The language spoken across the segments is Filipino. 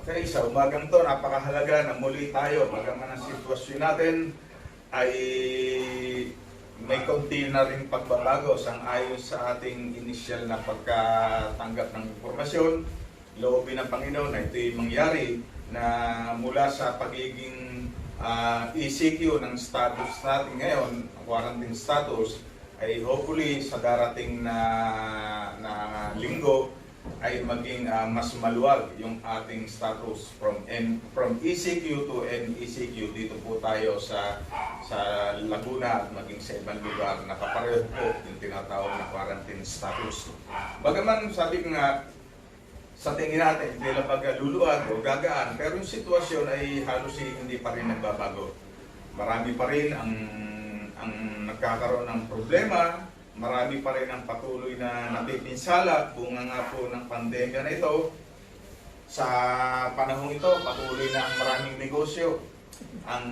Okay, sa umagang to, napakahalaga na muli tayo. Bagaman ang sitwasyon natin ay may konti na rin pagbabago sang-ayon sa ating initial na pagkatanggap ng impormasyon. Loobin ng Panginoon na ito'y mangyari na mula sa pagiging ECQ ng status natin ngayon, quarantine status, ay hopefully sa darating na linggo ay maging mas maluwag yung ating status from ECQ to NECQ. Dito po tayo sa Laguna at maging sa ibang lugar na kapareho po yung tinatawag na quarantine status. Bagaman sabi ko nga, sa tingin natin hindi lang pagkaluluwag o gagaan, pero yung sitwasyon ay halos hindi pa rin nagbabago. Marami pa rin ang nagkakaroon ng problema. Marami pa rin ang patuloy na napipinsala, bunga nga po ng pandemya na ito. Sa panahong ito, patuloy na ang maraming negosyo ang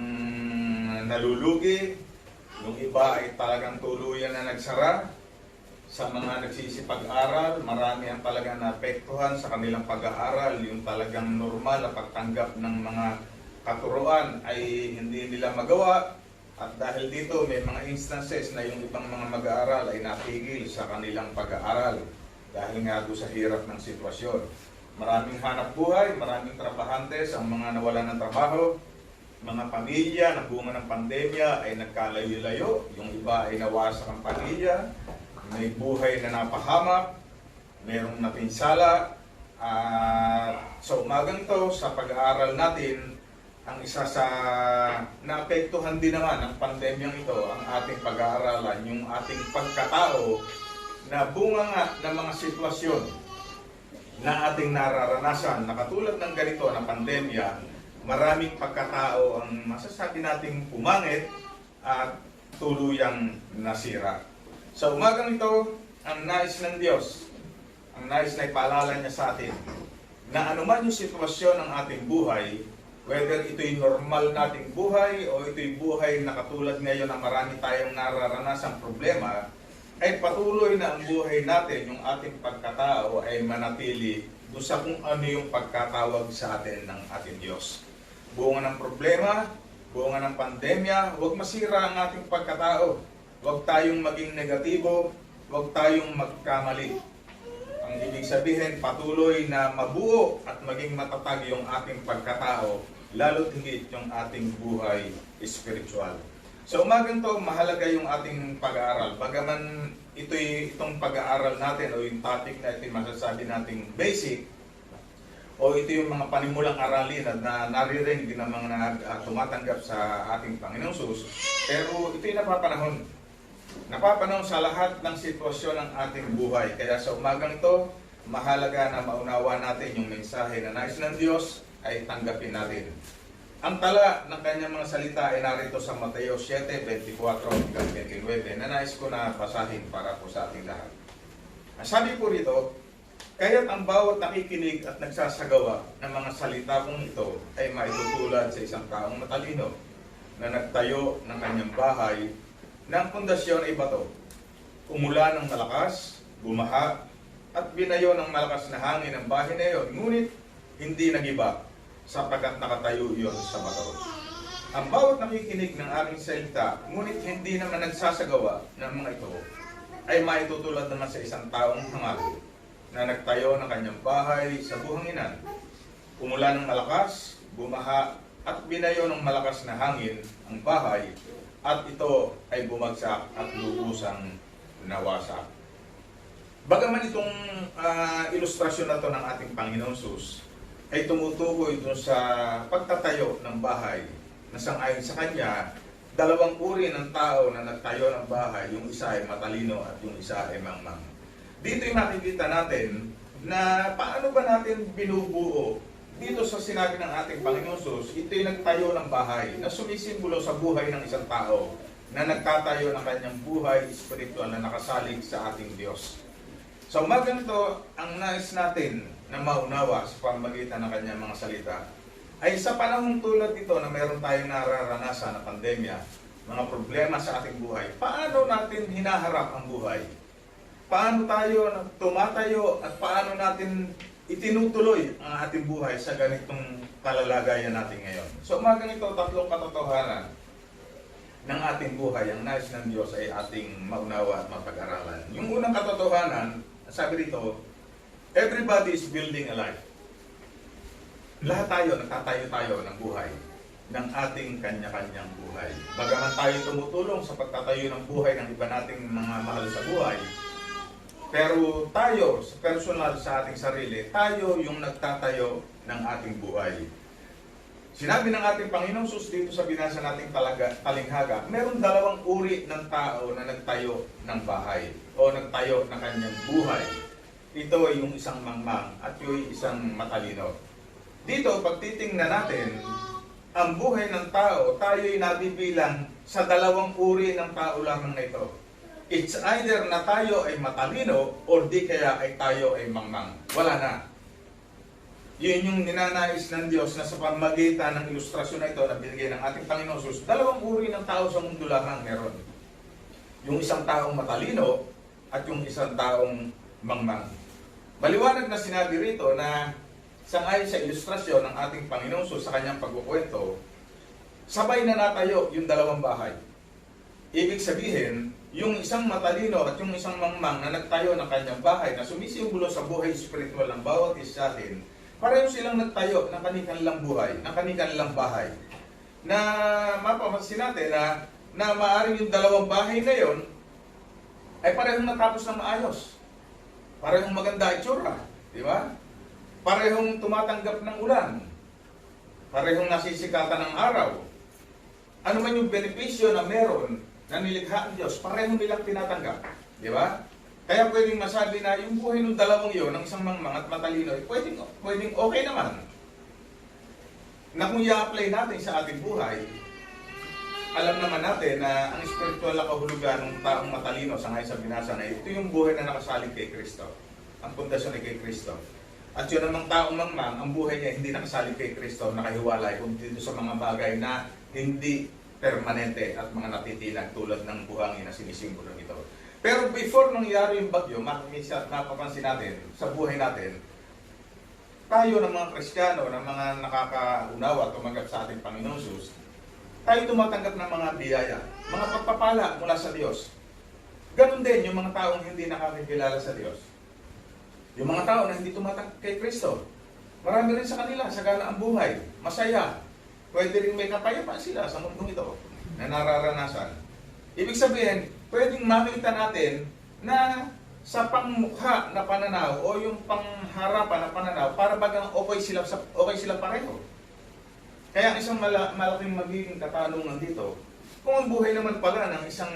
nalulugi. Yung iba ay talagang tuluyan na nagsara. Sa mga nagsisipag-aral, marami ang talagang naapektuhan sa kanilang pag-aaral. Yung talagang normal na pagtanggap ng mga katuruan ay hindi nila magawa. At dahil dito may mga instances na yung ibang mga mag-aaral ay napigil sa kanilang pag-aaral dahil nga doon sa hirap ng sitwasyon. Maraming hanap buhay, maraming trabahantes ang mga nawalan ng trabaho, mga pamilya na bunga ng pandemya ay nagkalayo-layo, yung iba ay nawasak ang pamilya, may buhay na napahamak, mayroong napinsala. Sa umagang ito, sa pag-aaral natin, ang isa sa naapektuhan din naman ng pandemyang ito, ang ating pag-aaralan, yung ating pagkatao na bunga nga ng mga sitwasyon na ating nararanasan. Na katulad ng ganito na pandemya, maraming pagkatao ang masasabi nating pumangit at tuluyang nasira. Sa umagang ito, ang nais ng Diyos, ang nais na ipaalala niya sa atin, na anuman yung sitwasyon ng ating buhay, whether ito'y normal nating buhay o ito'y buhay na katulad ngayon na marami tayong nararanasang problema, ay patuloy na ang buhay natin, yung ating pagkatao ay manatili doon sa kung ano yung pagkatawag sa atin ng ating Diyos. Bunga ng problema, bunga ng pandemya, huwag masira ang ating pagkatao. Huwag tayong maging negatibo, huwag tayong magkamali. Ang ibig sabihin, patuloy na mabuo at maging matatag yung ating pagkatao, lalo't higit yung ating buhay spiritual. So umagang to, mahalaga yung ating pag-aaral. Bagaman itong pag-aaral natin o yung topic na ito masasabi nating basic, o ito yung mga panimulang aralin na naririnig ng mga tumatanggap sa ating Panginoong Sus, pero ito'y napapanahon sa lahat ng sitwasyon ng ating buhay. Kaya sa umagang ito, mahalaga na maunawa natin yung mensahe na nais ng Diyos ay tanggapin natin. Ang tala ng kanyang mga salita ay narito sa Mateo 7:24-29 na nais ko na basahin para po sa ating lahat. Ang sabi po rito, kaya't ang bawat nakikinig at nagsasagawa ng mga salita kong ito ay maitutulad sa isang taong matalino na nagtayo ng kanyang bahay ng pundasyon ay bato. Umulan ng malakas, bumaha, at binayo ng malakas na hangin ang bahay na iyon, ngunit hindi nagiba sapagkat nakatayo iyon sa bato. Ang bawat nakikinig ng aming salita, ngunit hindi naman nagsasagawa ng mga ito, ay maitutulad naman sa isang taong hangal na nagtayo ng kanyang bahay sa buhanginan. Umulan ng malakas, bumaha, at binayo ng malakas na hangin ang bahay, at ito ay bumagsak at lubusang nawasak. Bagaman itong ilustrasyon na ito ng ating Panginoon Sus ay tumutukoy doon sa pagtatayo ng bahay na sang-ayon sa Kanya, dalawang uri ng tao na nagtayo ng bahay, yung isa ay matalino at yung isa ay mangmang. Dito yung makikita natin na paano ba natin binubuo. Dito sa sinabi ng ating Panginoon Sus, ito'y nagtayo ng bahay na sumisimbolo sa buhay ng isang tao na nagtatayo ng kanyang buhay espiritual na nakasalig sa ating Diyos. Sa umagang ito, ang nais natin na maunawa sa pamamagitan ng kanyang mga salita ay sa panahong tulad ito na meron tayong nararanasan na pandemya, mga problema sa ating buhay, paano natin hinaharap ang buhay? Paano tayo tumatayo at paano natin itinutuloy ang ating buhay sa ganitong kalalagayan natin ngayon. So umagang ito, tatlong katotohanan ng ating buhay, ang nais ng Diyos ay ating maunawa at mapag-aralan. Yung unang katotohanan, sabi dito, everybody is building a life. Lahat tayo, nagtatayo tayo ng buhay, ng ating kanya-kanyang buhay. Bagaman tayo tumutulong sa pagtatayo ng buhay ng iba nating mga mahal sa buhay, pero tayo, sa personal sa ating sarili, tayo yung nagtatayo ng ating buhay. Sinabi ng ating Panginoong Sus dito sa binasa nating talinghaga, meron dalawang uri ng tao na nagtayo ng bahay o nagtayo ng kanyang buhay. Ito ay yung isang mangmang at yung isang matalino. Dito, pag titingnan natin, ang buhay ng tao, tayo ay nabibilang sa dalawang uri ng tao lamang na ito. It's either na tayo ay matalino or di kaya ay tayo ay mangmang. Wala na. Yun yung ninanais ng Diyos na sa pamagitan ng ilustrasyon na ito na binigay ng ating Panginoon Jesus, dalawang uri ng tao sa mundo lamang meron. Yung isang taong matalino at yung isang taong mangmang. Maliwanag na sinabi rito na sangayon sa ilustrasyon ng ating Panginoon Jesus sa kanyang pagkukwento, sabay na natayo yung dalawang bahay. Ibig sabihin, yung isang matalino at yung isang mangmang na nagtayo ng kanyang bahay na sumisimbolo sa buhay spiritual ng bawat isa sa atin, pareho silang nagtayo ng kanilang buhay, ng kanilang bahay. Na mapapansin natin na maaaring yung dalawang bahay na yon ay parehong natapos ng maayos. Parehong maganda itsura, di ba? Parehong tumatanggap ng ulan. Parehong nasisikatan ng araw. Ano man yung benepisyo na meron na nilikha ng Diyos, parehong nilang tinatanggap, di ba? Kaya pwedeng masabi na yung buhay ng dalawang yun, ng isang mangmang at matalino, pwedeng okay naman. Na kung i-apply natin sa ating buhay, alam naman natin na ang spiritual na kahulugan ng taong matalino sa ngayon sa binasa na ito yung buhay na nakasalig kay Kristo. Ang pundasyon ay kay Kristo. At yun namang taong mangmang, ang buhay niya hindi nakasalig kay Kristo, nakahiwalay kung dito sa mga bagay na hindi permanente at mga natitilang tulad ng buhangin na sinisimbolo nito. Pero before nangyari yung bagyo, mapapansin natin sa buhay natin, tayo ng mga Kristiyano, ng mga nakakaunawa, tumanggap sa ating Panginoon Jesus, tayo tumatanggap ng mga biyaya, mga pagpapala mula sa Diyos. Ganon din yung mga taong hindi nakakilala sa Diyos. Yung mga tao na hindi tumatanggap kay Kristo, marami rin sa kanila, sagana ang buhay, masaya. Pwede rin may kapayapaan sila sa mundong ito na nararanasan. Ibig sabihin, pwedeng makita natin na sa pangmukha na pananaw o yung pangharapan na pananaw, para bagang okay sila pareho. Kaya isang malaking magiging katanungan dito, kung ang buhay naman pala ng isang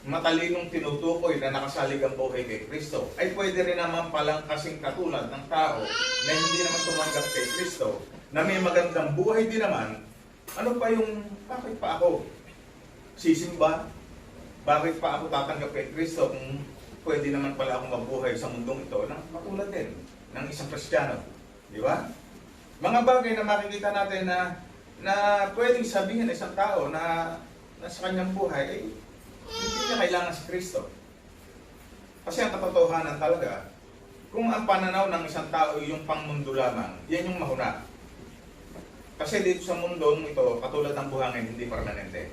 matalinong tinutukoy na nakasalig ang buhay kay Kristo, ay pwede rin naman palang kasing katulad ng tao na hindi naman tumanggap kay Kristo, na may magandang buhay din naman, ano pa yung, bakit pa ako sisimba? Bakit pa ako tatanggap kay Kristo kung pwede naman pala akong mabuhay sa mundong ito na katulad din ng isang Kristiyano? Di ba? Mga bagay na makikita natin na pwedeng sabihin ng isang tao na sa kanyang buhay, ay hindi niya kailangan si Kristo. Kasi ang katotohanan talaga, kung ang pananaw ng isang tao ay yung pangmundo lamang, yan yung mahuna. Kasi dito sa mundong ito, katulad ng buhangin, hindi permanente.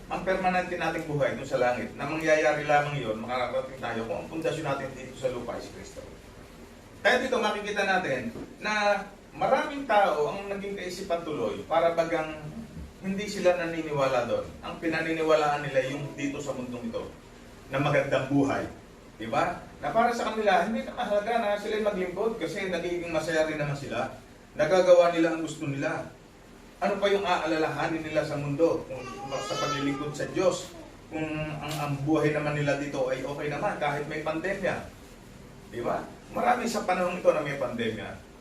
Ang permanente nating buhay dun sa langit, na mangyayari lamang yun, makakarating tayo kung ang pundasyon natin dito sa lupa ay si Kristo. Kaya dito makikita natin na maraming tao ang naging kaisipan tuloy para bagang hindi sila naniniwala doon. Ang pinaniniwalaan nila yung dito sa mundong ito, na magandang buhay. Diba? Na para sa kanila, hindi na mahalaga na sila maglingkod kasi nagiging masaya rin naman sila. Nagagawa nila ang gusto nila. Ano pa yung aalalahanin nila sa mundo kung sa paglilingkod sa Diyos? Kung ang buhay naman nila dito ay okay naman kahit may pandemya. Di ba? Marami sa panahon ito na may pandemya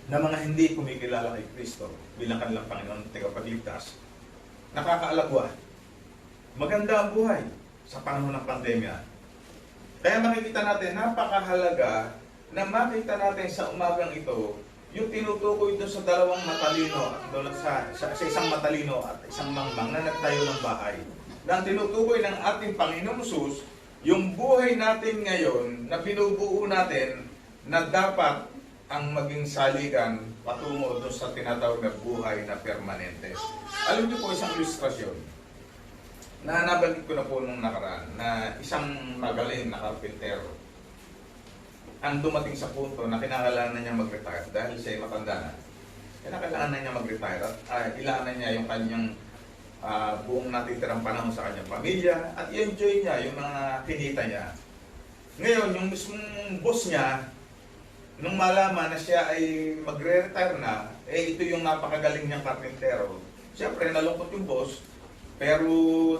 na mga hindi kumikilala kay Kristo bilang kanilang Panginoon at tagapagligtas. Nakakaalagwa. Maganda ang buhay sa panahon ng pandemya. Kaya makikita natin, napakahalaga na makita natin sa umagang ito yung tinutukoy doon sa dalawang matalino at doon sa isang matalino at isang mangmang na nagtayo ng bahay. Na ang tinutukoy ng ating Panginoong Jesus, yung buhay natin ngayon na binubuo natin na dapat ang maging saligan patungo doon sa tinatawag na buhay na permanente. Alam niyo po isang ilustrasyon na nabanggit ko na po nung nakaraan na isang magaling na karpintero ang dumating sa punto na kinakailangan na niya mag-retire dahil siya ay matanda na. Kinakailangan na niya mag-retire at ilaanan niya yung kanyang buong natitirang panahon sa kanyang pamilya at i-enjoy niya yung mga kinita niya. Ngayon, yung mismong boss niya, nung malaman na siya ay magre-retire na, ito yung napakagaling niyang karpintero. Siyempre, nalungkot yung boss, pero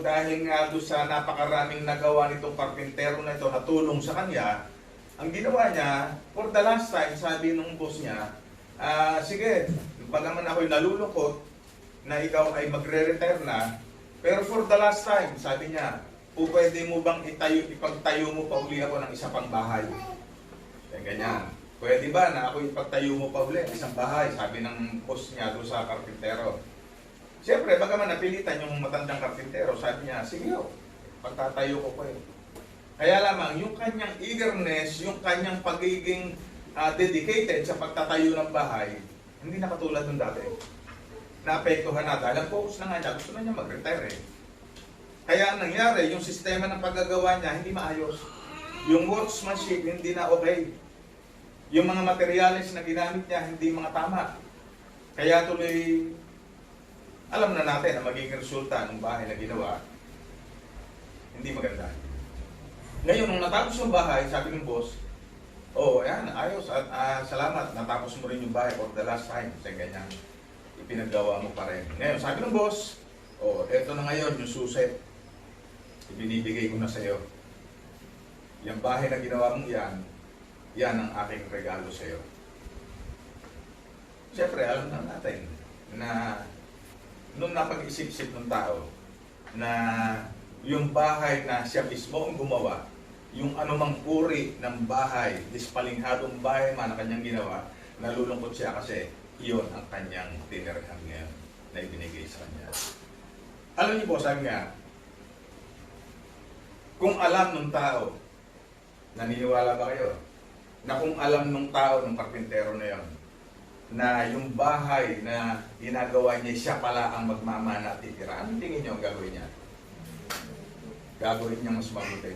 dahil nga doon sa napakaraming nagawa nitong karpintero na ito na tulong sa kanya, ang ginawa niya, for the last time, sabi nung boss niya, sige, bagaman ako'y nalulungkot na ikaw ay magre-retire na, pero for the last time, sabi niya, pwede mo bang ipagtayo mo pa uli ako ng isa pang bahay? Yan, ganyan. Pwede ba na ako ipagtayo mo pa uli ng isang bahay? Sabi ng boss niya doon sa karpintero. Siyempre, bagaman napilitan yung matandang karpintero, sabi niya, sige pagtatayo ko pa Kaya lamang, yung kanyang eagerness, yung kanyang pagiging dedicated sa pagtatayo ng bahay, hindi na katulad nung dati. Naapektuhan na dahil ang focus na nga niya, gusto na niya mag-retire Kaya ang nangyari, yung sistema ng paggagawa niya hindi maayos. Yung workmanship hindi na okay. Yung mga materials na ginamit niya hindi mga tama. Kaya tuloy, alam na natin ang magiging resulta ng bahay na ginawa, hindi maganda. Ngayon, nung natapos yung bahay, sabi ng boss, ayan, ayos at salamat, natapos mo rin yung bahay for the last time. Kasi ganyan, ipinagawa mo pa rin. Ngayon, sabi ng boss, eto na ngayon yung suset. Ibinibigay ko na sa iyo. Yung bahay na ginawa mong yan ang aking regalo sa iyo. Siyempre, alam na natin na nung napag-isip-isip ng tao na yung bahay na siya mismo ang gumawa, yung anumang uri ng bahay, dispalinghadong bahay man na kanyang ginawa, nalulungkot siya kasi iyon ang kanyang tinirhan ngayon na ibinigay sa kanya. Alam niyo po, sabi nga, kung alam ng tao, naniniwala ba kayo, na kung alam ng tao, ng karpintero na yon, na yung bahay na ginagawa niya, siya pala ang magmamana at titira, anong tingin niyo ang gagawin niya? Gagawin niya mas mabuti.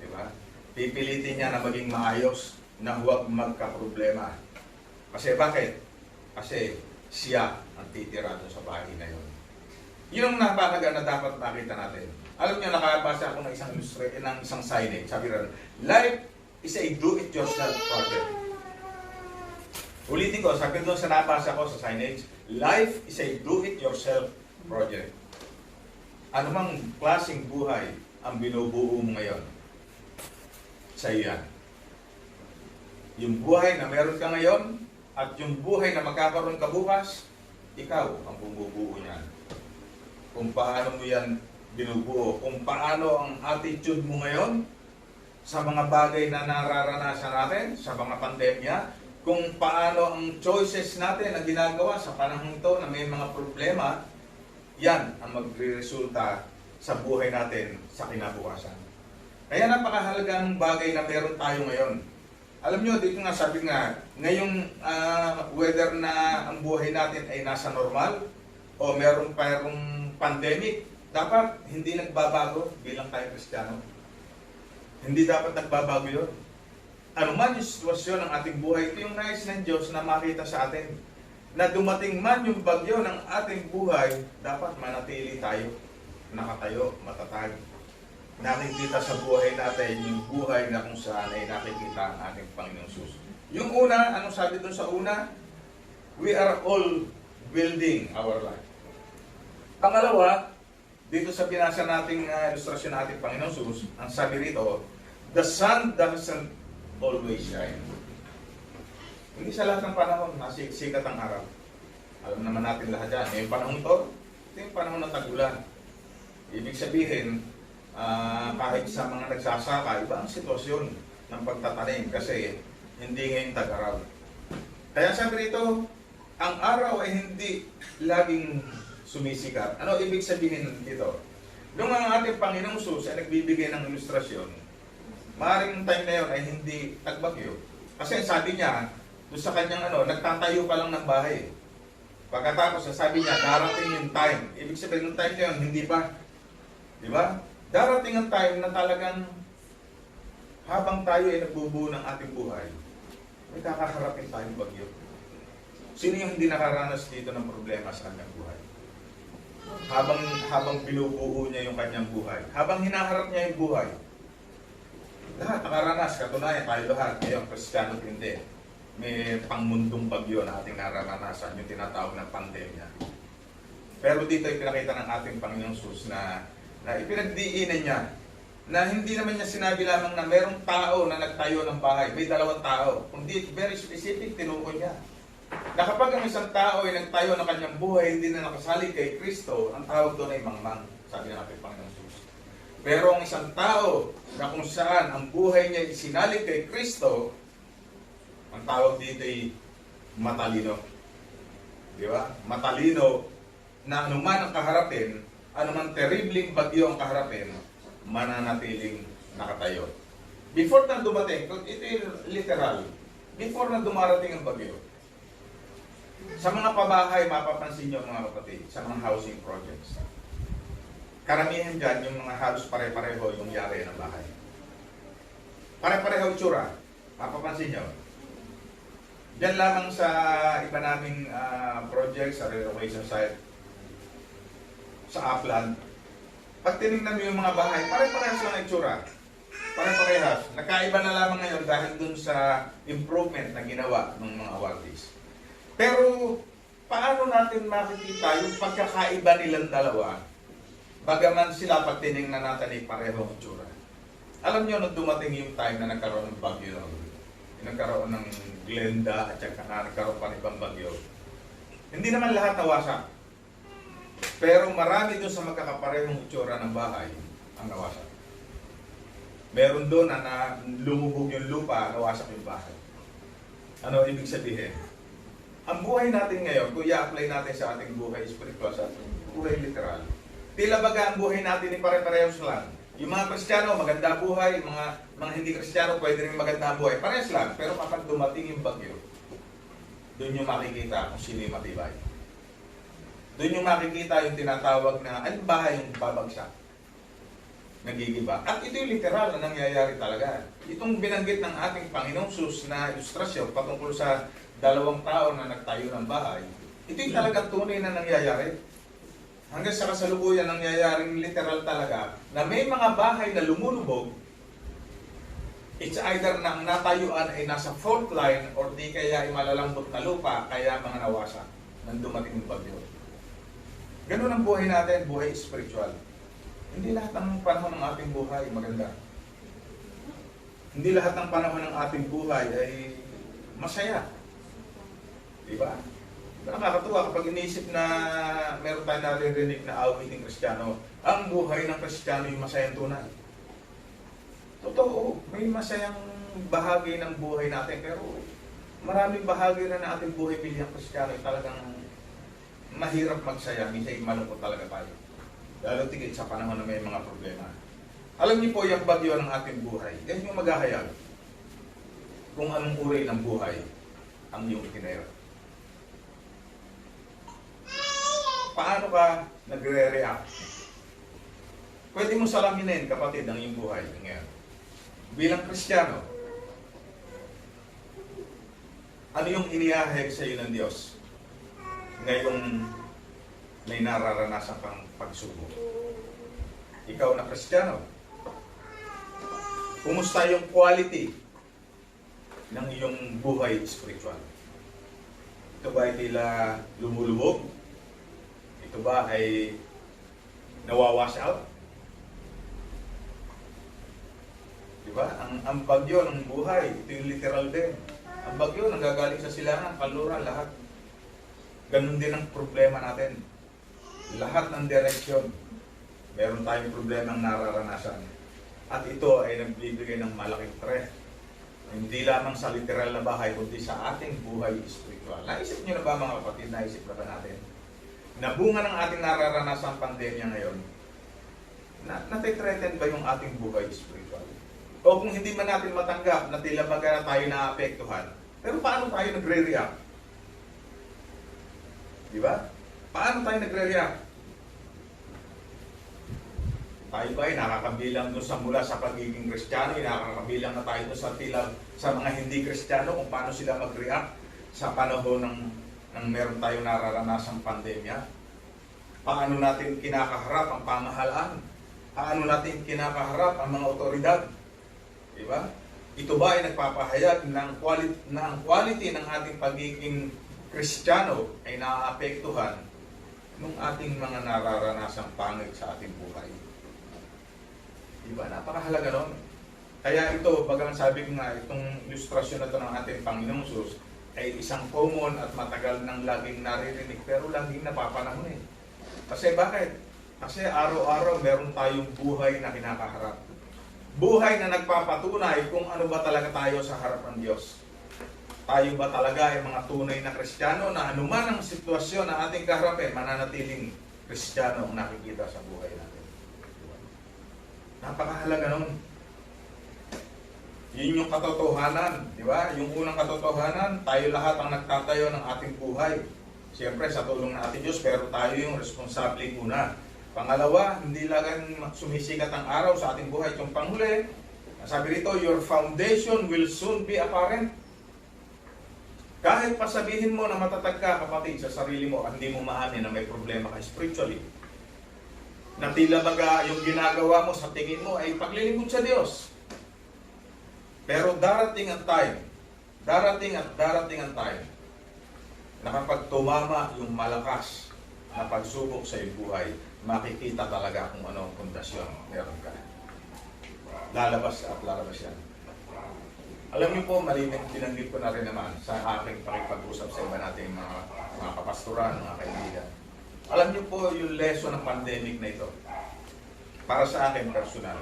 Diba? Pipilitin niya na maging maayos, na huwag magka-problema. Kasi bakit? Kasi siya ang titira doon sa bahay na yun. Yun ang napakaga na dapat makita natin. Alam niyo, nakabasa ako ng isang signage. Sabi rin, life is a do-it-yourself project. Ulitin ko, sabi doon sa nabasa ko sa signage, life is a do-it-yourself project. Ano mang klaseng buhay ang binubuo mo ngayon? Sa iyan. Yung buhay na meron ka ngayon at yung buhay na magkakaroon ka bukas, ikaw ang bumubuo niyan. Kung paano mo yan binubuo, kung paano ang attitude mo ngayon sa mga bagay na nararanasan natin, sa mga pandemya, kung paano ang choices natin na ginagawa sa panahon ito na may mga problema, yan ang magre-resulta sa buhay natin sa kinabukasan. Kaya napakahalaga ng bagay na meron tayo ngayon. Alam nyo, dito nga sabi nga, ngayong whether na ang buhay natin ay nasa normal o meron parang pandemic, dapat hindi nagbabago bilang tayo Kristiyano. Hindi dapat nagbabago yun. Ano man yung sitwasyon ng ating buhay, ito yung nais ng Diyos na makita sa atin. Na dumating man yung bagyo ng ating buhay, dapat manatili tayo, nakatayo, matatag. Nakikita sa buhay natin yung buhay na kung saan ay nakikita ang ating Panginoong Jesus. Yung una, anong sabi doon sa una? We are all building our life. Pangalawa, dito sa binasa nating ilustrasyon ng ating Panginoong Jesus, ang sabi rito, the sun doesn't always shine. Hindi sa lahat ng panahon, sikat ang araw. Alam naman natin lahat yan. Ngayong panahon ito yung panahon ng tagulan. Ibig sabihin, kahit sa mga nagsasaka, iba ang sitwasyon ng pagtatanim kasi hindi ngayong tag-araw. Kaya sabi rito, ang araw ay hindi laging sumisikat. Ano ibig sabihin dito? Nung ang ating Panginoong Jesus ay nagbibigay ng ilustrasyon, maaaring time na yun ay hindi tagbagyo. Kasi sabi niya, Doon sa kanyang nagtatayo pa lang ng bahay. Pagkatapos, sabi niya, darating yung time. Ibig sabihin, yung time na yun, hindi pa. Di ba? Darating ang time na talagang habang tayo ay nagbubuo ng ating buhay, may kakaharapin tayong bagyo. Sino yung hindi nakaranas dito ng problema sa kanyang buhay? Habang binubuo niya yung kanyang buhay, habang hinaharap niya yung buhay, lahat nakaranas, katunayan tayo lahat, ngayon, Kristiyano hindi. May pangmundong bagyo na ating nararanasan, yung tinatawag ng pandemya. Pero dito ay pinakita ng ating Panginoong Jesus na ipinagdiinan niya na hindi naman niya sinabi lamang na merong tao na nagtayo ng bahay, may dalawang tao. Kundi very specific, tinukoy niya. Na kapag ang isang tao ay nagtayo ng kanyang buhay, hindi na nakasali kay Kristo, ang tawag doon ay mangmang, sabi ng ating Panginoong Jesus. Pero ang isang tao na kung saan ang buhay niya isinali kay Kristo, ang tawag dito ay matalino. Di ba? Matalino na anuman ang kaharapin, anuman terribling bagyo ang kaharapin, mananatiling nakatayo. Before na dumating, ito yung literal, before na dumarating ang bagyo, sa mga pabahay, mapapansin nyo mga kapatid, sa mga housing projects, karamihan dyan, yung mga halos pare-pareho yung yari ng bahay. Pare-pareho itsura, mapapansin nyo. Diyan lamang sa iba naming project, sa relocation site, sa Upland, pag tinignan mo yung mga bahay, pare-parehas lang itsura. Pare-parehas. Nagkaiba na lamang ngayon dahil dun sa improvement na ginawa ng mga awardees. Pero, paano natin makikita yung pagkakaiba nilang dalawa? Bagaman sila pag tinignan natin ay parehong itsura. Alam nyo, nung dumating yung time na nagkaroon ng bagyo, nagkaroon ng Glenda at saka nagkaroon pa ng ibang bagyo, hindi naman lahat nawasak. Pero marami doon sa magkakaparehong itsura ng bahay ang nawasak. Meron doon na lumubog yung lupa, nawasak yung bahay. Ano ibig sabihin? Ang buhay natin ngayon, kung i-apply natin sa ating buhay spiritual, sa ating buhay literal, tila baga ang buhay natin ay pare-parehos lang. Yung mga Kristiyano, maganda buhay, mga hindi Kristiyano, pwede rin maganda buhay. Parehas lang, pero kapag dumating yung bagyo, doon yung makikita kung sino yung matibay. Doon yung makikita yung tinatawag na anong bahay yung babagsak, nagigiba. At ito yung literal na nangyayari talaga. Itong binanggit ng ating Panginoong Sus na ilustrasyon patungkol sa dalawang tao na nagtayo ng bahay, ito yung talagang tunay na nangyayari. Hanggang sa kasalukuyan nangyayaring literal talaga na may mga bahay na lumulubog, it's either na ang natayuan ay nasa fault line or di kaya ay malalambot na lupa, kaya mga nawasak nang dumating yung bagyo. Ganun ang buhay natin, buhay spiritual. Hindi lahat ng panahon ng ating buhay maganda. Hindi lahat ng panahon ng ating buhay ay masaya. Diba? Nakakatuwa kapag iniisip na meron tayo naririnig na awiting Kristiyano, ang buhay ng Kristiyano yung masayang tunay. Totoo, may masayang bahagi ng buhay natin, pero maraming bahagi na ng ating buhay bilang Kristiyano ay talagang mahirap magsaya, minsan malungkot talaga tayo. Lalo tigit sa panahon na may mga problema. Alam niyo po, yung bagyo ng ating buhay, yan yung maghahayag kung anong uri ng buhay ang iyong itinero. Paano ka nagre-react? Pwede mo salaminin, kapatid, ang iyong buhay ngayon. Bilang Kristiyano, ano yung inihahayag sa iyo ng Diyos ngayong may nararanasan kang pagsubok? Ikaw na Kristiyano, kumusta yung quality ng iyong buhay spiritual? Ito ba ay tila lumulubog? Ito ba ay nawawash out? Diba? Ang bagyo ng buhay, ito yung literal din. Ang bagyo nanggagaling sa silangan, kaluran, lahat. Ganun din ang problema natin. Lahat ng direksyon, meron tayong problemang nararanasan. At ito ay nagbibigay ng malaking threat. Hindi lamang sa literal na bahay, kundi sa ating buhay spiritual. Naisip nyo na ba mga kapatid, naisip na ba natin? Na bunga ng ating nararanasan pandemya ngayon, nati-threaten ba yung ating buhay spiritual? O kung hindi man natin matanggap na tila baga na tayo naapektuhan, Pero paano tayo nagre-react? Di ba? Paano tayo nagre-react? Tayo ba ay nakakabilang doon sa mula sa pagiging Kristiyano, nakakabilang na tayo doon sa tila sa mga hindi Kristiyano kung paano sila mag-react sa panahon ng meron tayong nararanasang pandemya? Paano natin kinakaharap ang pamahalaan? Paano natin kinakaharap ang mga otoridad? Di ba? Ito ba ay nagpapahayag ng quality ng ating pagiging Kristiyano ay naaapektuhan ng ating mga nararanasang pangit sa ating buhay? Diba? Napakahalaga nun. Kaya ito, bagang sabi ko nga, itong ilustrasyon na ito ng ating Panginoong Sus ay isang common at matagal nang laging naririnig pero laging napapanahon eh. Kasi bakit? Kasi araw-araw meron tayong buhay na kinakaharap. Buhay na nagpapatunay kung ano ba talaga tayo sa harap ng Diyos. Tayo ba talaga ay mga tunay na Kristiyano na anuman ang sitwasyon na ating kaharapin, mananatiling Kristiyano ang nakikita sa buhay natin. Napakahalaga nun. Yun yung katotohanan, di ba? Yung unang katotohanan, tayo lahat ang nagtatayo ng ating buhay. Siyempre, sa tulong ng ating Diyos, pero tayo yung responsable una. Pangalawa, hindi lang sumisikat ang araw sa ating buhay. Yung panghuli, sabi rito, your foundation will soon be apparent. Kahit pasabihin mo na matatag ka, kapatid, sa sarili mo, hindi mo maamin na may problema ka spiritually. Na tila baga yung ginagawa mo sa tingin mo ay paglilingkod sa Diyos. Pero darating ang time na kapag tumama yung malakas na pagsubok sa iyong buhay, makikita talaga kung ano ang pundasyon meron ka. Lalabas at lalabas yan. Alam niyo po, malinig, binanggit ko na rin naman sa aking pakipag-usap sa iba nating mga kapastoran, mga kaibigan. Alam niyo po yung lesson ng pandemic na ito, para sa akin personal,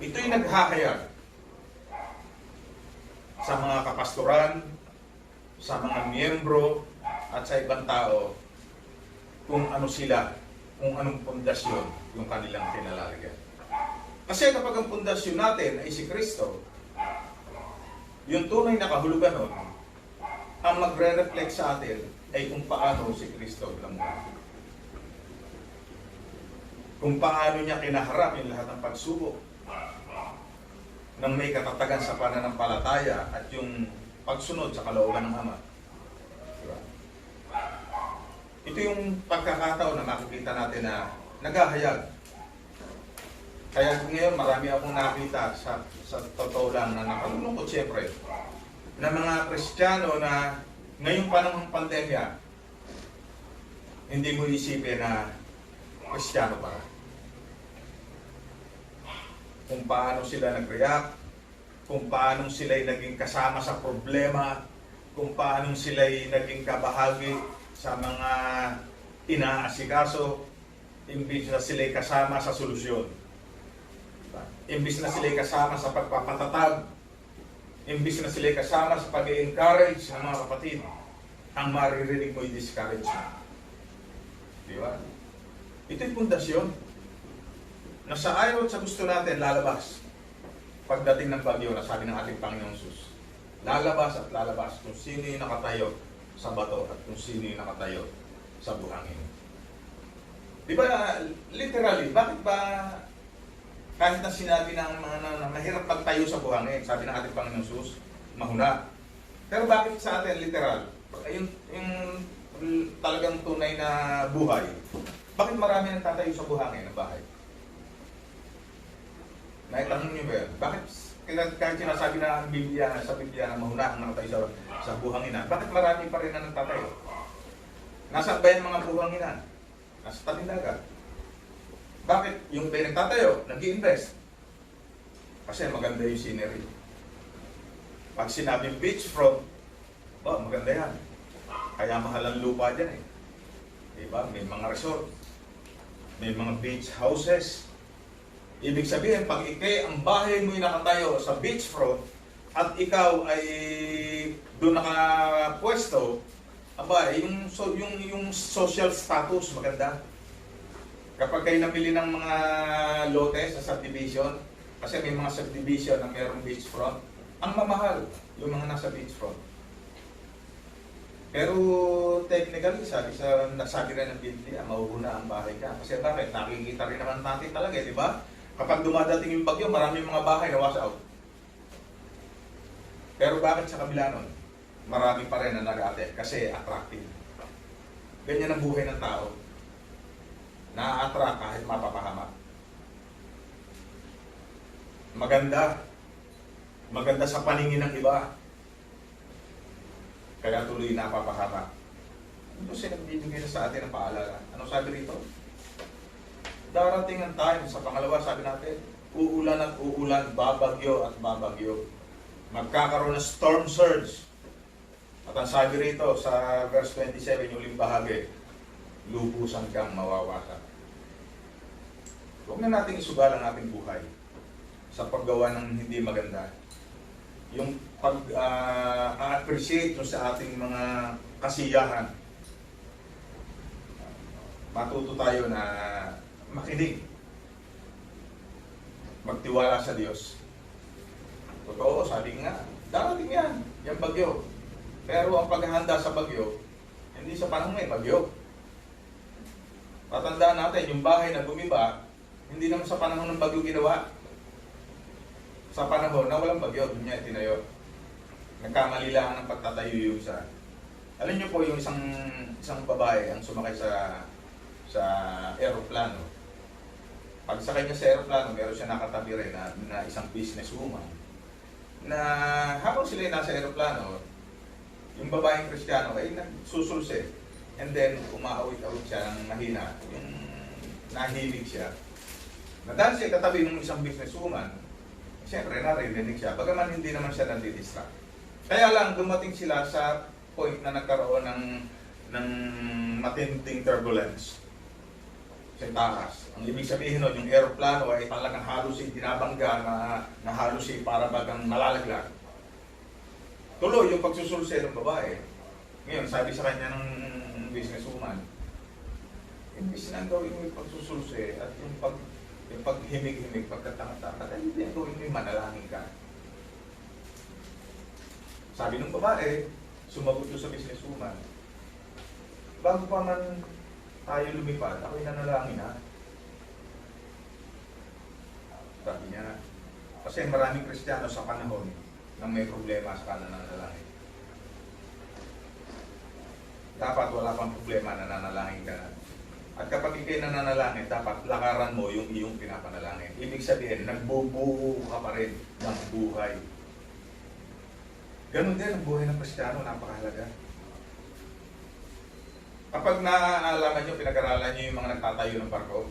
ito'y naghahayag sa mga kapastoran, sa mga miyembro, at sa ibang tao kung ano sila, kung anong pundasyon yung kanilang pinalalagyan. Kasi kapag ang pundasyon natin ay si Kristo, yung tunay na kahulugan nun, ang magre-reflect sa atin ay kung paano si Kristo namuhay. Kung paano niya kinaharap yung lahat ng pagsubok nang may katatagan sa pananampalataya at yung pagsunod sa kalooban ng Ama. Diba? Ito yung pagkakataon na makikita natin na naghahayag. Kaya ngayon marami akong nakita sa totoo lang na nakalulungkot siyempre na mga Kristiyano na ngayong panahon ng pandemya hindi mo isipin na Kristiyano pa. Kung paano sila nag-react, kung paano sila'y naging kasama sa problema, kung paano sila'y naging kabahagi sa mga inaasikaso, imbis na sila'y kasama sa solusyon. Imbis na sila'y kasama sa pagpapatatag, imbis na sila'y kasama sa pag-encourage ng mga kapatid, ang maririnig mo ay discouragement. Di ba? Ito'y pundasyon. Na sa ayaw at sa gusto natin, lalabas. Pagdating ng bagyo, na sabi ng ating Panginoong Sus, lalabas at lalabas kung sino yung nakatayo sa bato at kung sino yung nakatayo sa buhangin. Di ba, literally, bakit ba kahit na sinabi ng mga na mahirap magtayo sa buhangin, sabi ng ating Panginoong Sus, mahuna. Pero bakit sa atin literal? Yung talagang tunay na buhay, bakit marami nang tatayo sa buhangin ng bahay? Naitanong niyo ba yan? Bakit kahit sinasabi na ang Biblia, sa Biblia na mahuna ang nakatayo sa buhanginan, bakit marami pa rin na nagtatayo? Nasa ba yung mga buhanginan? Nasa tabing dagat. Bakit yung ba nagtatayo, nag-i-invest? Kasi maganda yung scenery. Pag sinabing beachfront, maganda yan. Kaya mahal ang lupa dyan eh. Diba? May mga resort, may mga beach houses. Ibig sabihin, pag ang bahay mo yung nakatayo sa beachfront at ikaw ay doon nakapwesto, yung social status maganda. Kapag kayo namili ng mga lote sa subdivision, kasi may mga subdivision na mayroong beachfront, ang mamahal yung mga nasa beachfront. Pero technically, nasabi rin ng Biblia, mauuna ang bahay ka. Kasi bakit? Nakikita rin naman natin talaga, di ba? Kapag dumadating yung bagyo, maraming mga bahay na wash out. Pero bakit sa kabila nun? Marami pa rin na nag-ate kasi attractive. Ganyan ang buhay ng tao. Na-attract kahit mapapahamak. Maganda. Maganda sa paningin ng iba. Kaya tuloy napapahamak. Ito siya nagbibigay na sa atin ng paalala. Ano sabi rito? Darating ang time, sa pangalawa sabi natin, uulan at uulan, babagyo at babagyo. Magkakaroon ng storm surge. At ang sabi rito sa verse 27, yung uling bahagi, lubusan kang mawawasak. Huwag na natin isugal ang ating buhay sa paggawa ng hindi maganda. Yung pag-appreciate sa ating mga kasiyahan. Matuto tayo na makinig. Magtiwala sa Diyos. Totoo, sabi nga, darating yan, yung bagyo. Pero ang paghahanda sa bagyo, hindi sa panahon may bagyo. Patandaan natin, yung bahay na gumiba, hindi naman sa panahon ng bagyo ginawa. Sa panahon na walang bagyo, doon niya itinayo. Nagkamali lang ng pagtatayo yung isa. Alam niyo po yung isang babae ang sumakay sa aeroplano. Pag sakay niya sa aeroplano, meron siya nakatabi rin na isang businesswoman. Na habang sila nasa aeroplano, yung babaeng Kristiyano ay nagsusulse. And then, umaawit-awit siya ng mahina. Yung nahimig siya. Na dahil siya katabi ng isang businesswoman, siyempre narinig siya. Bagaman hindi naman siya nandidistract. Kaya lang, dumating sila sa point na nagkaroon ng matinding turbulence sa taas. Ang ibig sabihin nun, yung aeroplano ay talagang halos tinabangga na halos para bagang malalaglag. Tuloy yung pagsusulse ng babae. Ngayon, sabi sa kanya ng businesswoman, imbis na gawin mo yung pagsusulse at yung paghimig-himig, pagkatanga-tanga, ay hindi ang gawin mo yung manalangin ka. Sabi ng babae, sumagot doon sa businesswoman, bago pa man tayo lumipad, ako'y nanalangin na. Sabi niya, kasi maraming Kristiyano sa panahon nang may problema sa nananalangin. Dapat wala pang problema na nanalangin ka na. At kapag ikay nananalangin, dapat lakaran mo yung iyong pinapanalangin. Ibig sabihin, nagbubuo ka pa rin ng buhay. Ganun din ang buhay ng Kristiyano, napakahalaga. Kapag naaalaman nyo, pinag-aralan nyo yung mga nagtatayo ng barko,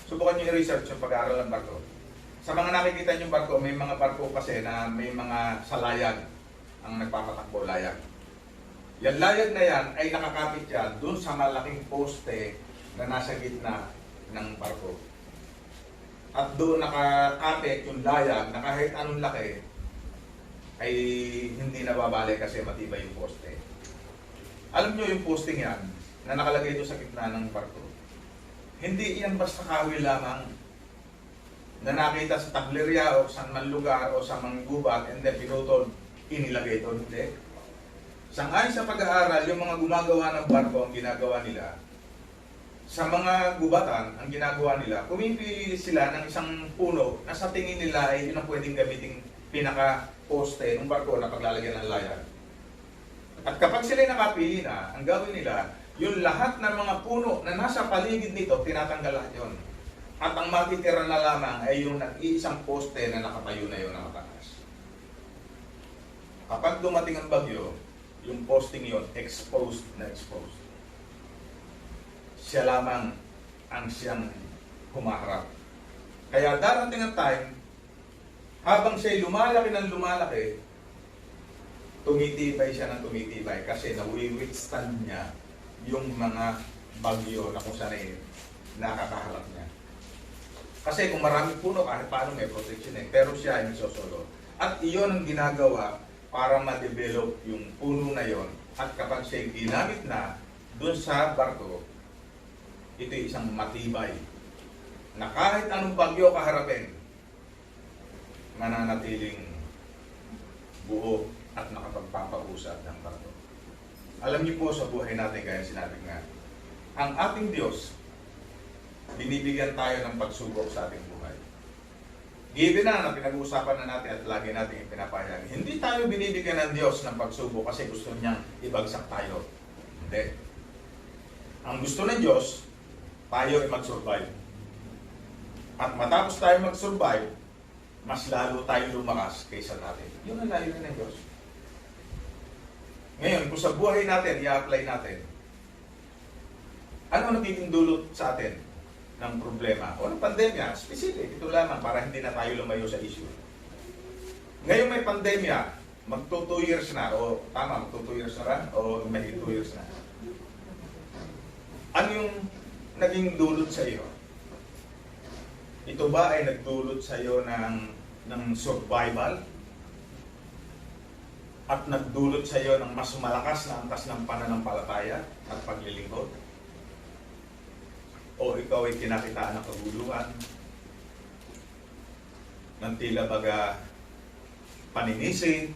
subukan nyo i-research yung pag-aaral ng barko. Sa mga nakikita nyo barko, may mga barko kasi na may mga salayag ang nagpapatakbo, layag. Yan layag na yan ay nakakapit yan dun sa malaking poste na nasa gitna ng barko. At doon nakakapit yung layag na kahit anong laki ay hindi nababali kasi matibay yung poste. Alam nyo yung posting yan na nakalagay doon sa gitna ng barko. Hindi yan basta kawil lamang na nakita sa tablerya o sa man lugar o sa mga gubat and then pinutol, inilagay doon. Hindi. Sangayon sa pag-aaral, yung mga gumagawa ng barko, ang ginagawa nila, sa mga gubatan, ang ginagawa nila, pumipili sila ng isang puno na sa tingin nila ay yun ang pwedeng gamiting pinaka-poste ng barko na paglalagyan ng layag. At kapag sila nakapili na, ang gawin nila, yung lahat ng mga puno na nasa paligid nito, tinatanggal lahat yun. At ang matitira na lamang ay yung nag-iisang poste na nakatayo na yun na mataas. Kapag dumating ang bagyo, yung posting yon exposed na exposed. Siya lamang ang siyang humaharap. Kaya darating ang time, habang siya'y lumalaki ng lumalaki, tumitibay siya ng tumitibay kasi nawi-withstand niya yung mga bagyo na kung saan ay nakakaharap niya. Kasi kung marami puno, kahit paano may protection pero siya ay nasosolo. At iyon ang ginagawa para ma-develop yung puno na yon. At kapag siya ginamit na dun sa barko, ito isang matibay na kahit anong bagyo kaharapin, mananatiling buo at nakapagpapausad ng barko. Alam niyo po sa buhay natin, kaya sinabi nga, ang ating Diyos, binibigyan tayo ng pagsubok sa ating buhay. Given na pinag-uusapan na natin at lagi natin ipinapahayag, hindi tayo binibigyan ng Diyos ng pagsubok kasi gusto niyang ibagsak tayo. Hindi. Ang gusto ng Diyos, tayo ay mag-survive. At matapos tayo mag-survive, mas lalo tayo lumakas kaysa natin. Yun ang layunin ng Diyos. Ngayon, kung sa buhay natin, i-apply natin, ano ang nagiging dulot sa atin ng problema o ng pandemya? Specific, ito lamang para hindi na tayo lumayo sa issue. Ngayon may pandemya, magto 2 years na, o tama, magto 2 years na ba? O may 2 years na. Ano yung naging dulot sa iyo? Ito ba ay nagdulot sa iyo ng survival? At nagdulot sa iyo ng mas malakas na antas ng pananampalataya at paglilingkod? O ikaw ay kinakitaan ng kaguluhan, ng tila baga paninisi,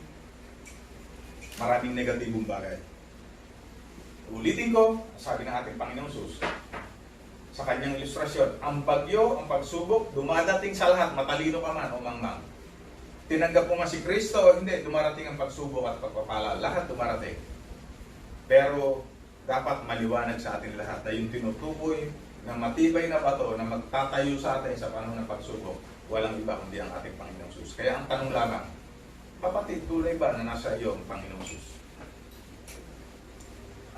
maraming negatibong bagay? Ulitin ko, sabi ng ating Panginoong Sus, sa kanyang ilustrasyon, ang bagyo, ang pagsubok, dumadating sa lahat, matalino ka man o mangmang. Tinanggap mo nga si Kristo o hindi, dumarating ang pagsubok at pagpapala. Lahat dumarating. Pero dapat maliwanag sa atin lahat na yung tinutukoy na matibay na bato na magtatayo sa atin sa panahon ng pagsubok, walang iba kundi ang ating Panginoong Sus. Kaya ang tanong lamang, kapatid, tunay ba na nasa iyo ang Panginoong Sus?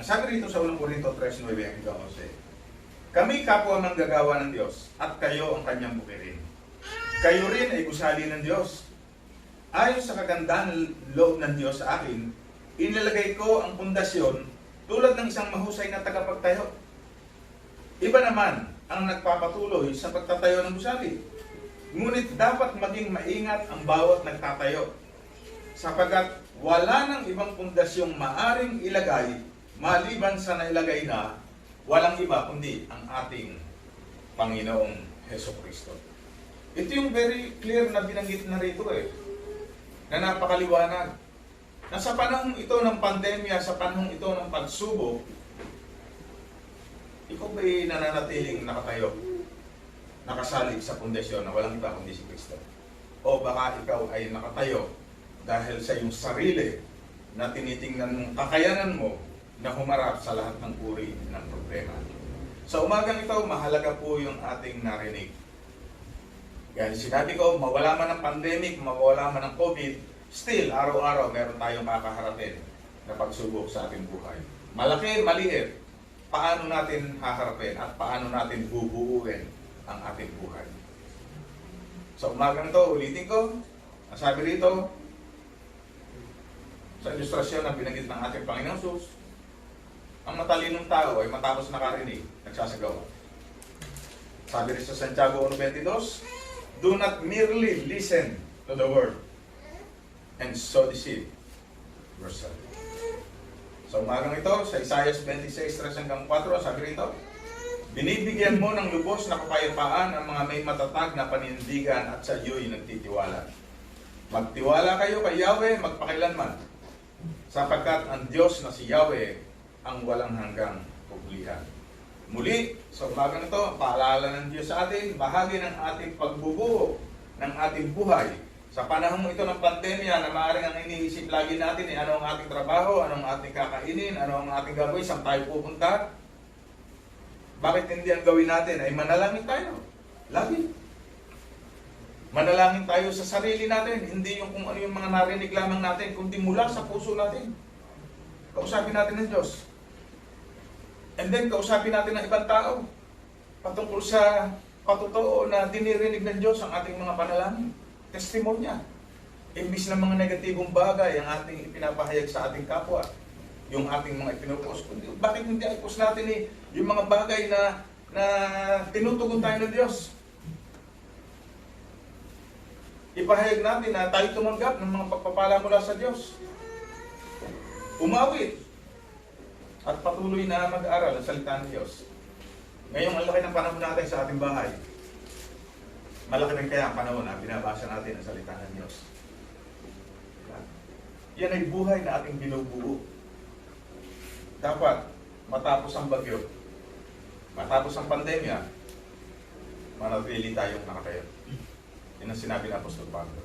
Ang sabi rito sa 1 Corinto 3:9-11, kami kapwa manggagawa ng Diyos at kayo ang kanyang bukirin. Kayo rin ay gusali ng Diyos. Ayon sa kagandahan loob ng Diyos sa akin, inilagay ko ang pundasyon tulad ng isang mahusay na tagapagtayo. Iba naman ang nagpapatuloy sa pagtatayo ng gusali. Ngunit dapat maging maingat ang bawat nagtatayo, sapagkat wala nang ibang pundasyong maaring ilagay maliban sa nailagay na walang iba kundi ang ating Panginoong Hesukristo. Ito yung very clear na binanggit na rito na napakaliwanag. Na sa panahon ito ng pandemya, sa panahon ito ng pagsubok, ikaw ba'y nananatiling nakatayo, nakasalig sa pundasyon na walang iba kundi si Kristo? O baka ikaw ay nakatayo dahil sa iyong sarili na tinitingnan mong kakayanan mo na humarap sa lahat ng uri ng problema. Sa umagang ito, mahalaga po yung ating narinig. Yan, sinabi ko, mawala man ng pandemic, mawala man ng COVID, still, araw-araw meron tayong kakaharapin na pagsubok sa ating buhay. Malaki, maliit, paano natin haharapin at paano natin bubuuin ang ating buhay. Sa umagang ito, ulitin ko, ang sabi rito, sa ilustrasyon na binanggit ng ating Panginoong Sus, ang matalinong tao ay matapos nakarinig, nagsasagawa. Sabi rin sa Santiago 1:22, do not merely listen to the word and so deceive yourself. Sa umagang ito, sa Isaiah 26:3-4, sabi rito, binibigyan mo ng lubos na kapayapaan ang mga may matatag na panindigan at sa iyo'y nagtitiwala. Magtiwala kayo kay Yahweh magpakailanman, sapagkat ang Diyos na si Yahweh ang walang hanggang puglihan. Muli, sa umagang ito, paalala ng Diyos sa atin, bahagi ng ating pagbubuo ng ating buhay. Sa panahon ito ng pandemya na maaaring ang iniisip lagi natin, ano ang ating trabaho, ano ang ating kakainin, ano ang ating gagawin, saan tayo pupunta. Bakit hindi ang gawin natin? Ay manalangin tayo. Lagi. Manalangin tayo sa sarili natin, hindi yung kung ano yung mga narinig lamang natin, kundi mula sa puso natin. Kausapin natin ng Diyos. And then, kausapin natin ng ibang tao patungkol sa patotoo na dinirinig ng Diyos ang ating mga panalangin. Testimonya. Imbis ng mga negatibong bagay ang ating ipinapahayag sa ating kapwa, yung ating mga ipinopost. Bakit hindi i-post natin yung mga bagay na tinutugon tayo ng Diyos? Ipahayag natin na tayo tumanggap ng mga pagpapala mula sa Diyos. Umawit. At patuloy na mag-aral ang salita ng Diyos. Ngayong ang laki ng panahon natin sa ating bahay. Malaki rin kaya ang panahon na binabasa natin ang salita ng Diyos. Yan ay buhay na ating binubuo. dapat matapos ang bagyo, matapos ang pandemya, manatili tayong nakatayo. Yan ang sinabi ng Apostol Pablo.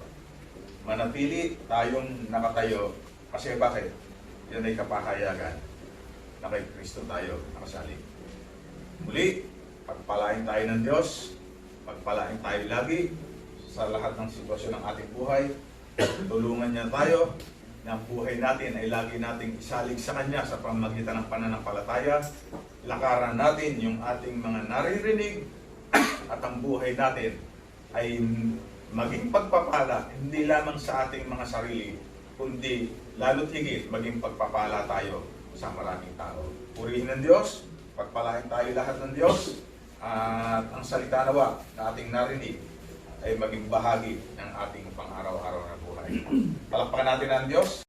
Manatili tayong nakatayo kasi bakit? Yan ay kapahayagan na kay Kristo tayo nakasalig. Muli, pagpalain tayo ng Diyos, pagpalain tayo lagi sa lahat ng sitwasyon ng ating buhay. Tulungan niya tayo na ang buhay natin ay lagi nating isalig sa Kanya sa pamamagitan ng pananampalataya. Lakaran natin yung ating mga naririnig at ang buhay natin ay maging pagpapala, hindi lamang sa ating mga sarili, kundi lalo't higit maging pagpapala tayo sa maraming tao. Purihin ng Diyos, pagpalain tayo lahat ng Diyos, at ang salita nawa na ating narinig ay maging bahagi ng ating pang-araw-araw na buhay. Palakpakan natin ang Diyos.